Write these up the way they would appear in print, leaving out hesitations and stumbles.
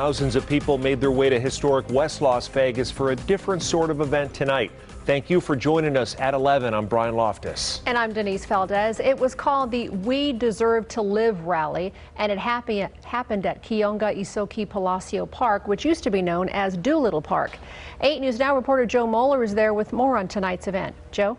Thousands of people made their way to historic West Las Vegas for a different sort of event tonight. Thank you for joining us at 11. I'm Brian Loftus. And I'm Denise Valdez. It was called the We Deserve to Live rally, and it happened at Kianga, Isoke, Palacio Park, which used to be known as Doolittle Park. 8 News Now reporter Joe Moeller is there with more on tonight's event. Joe?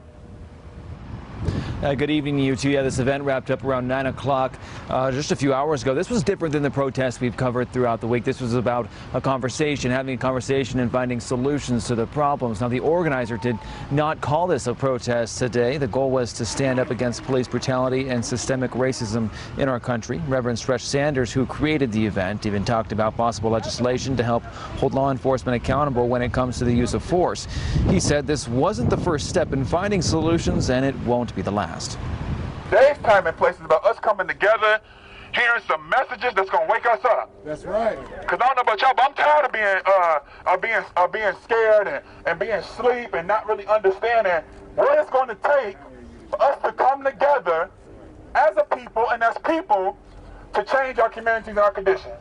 Good evening to you two. Yeah, this event wrapped up around 9 o'clock just a few hours ago. This was different than the protests we've covered throughout the week. This was about a conversation, having a conversation and finding solutions to the problems. Now, the organizer did not call this a protest today. The goal was to stand up against police brutality and systemic racism in our country. Reverend Stretch Sanders, who created the event, even talked about possible legislation to help hold law enforcement accountable when it comes to the use of force. He said this wasn't the first step in finding solutions, and it won't be the last. Today's time and place is about us coming together, hearing some messages that's gonna wake us up. That's right. Cause I don't know about y'all, but I'm tired of being scared and being asleep and not really understanding what it's going to take for us to come together as a people and as people to change our communities and our conditions.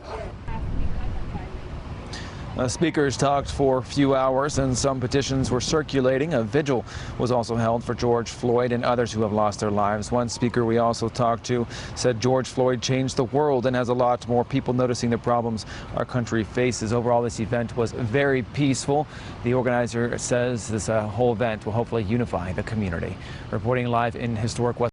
Speakers talked for a few hours and some petitions were circulating. A vigil was also held for George Floyd and others who have lost their lives. One speaker we also talked to said George Floyd changed the world and has a lot more people noticing the problems our country faces. Overall, this event was very peaceful. The organizer says this whole event will hopefully unify the community. Reporting live in historic West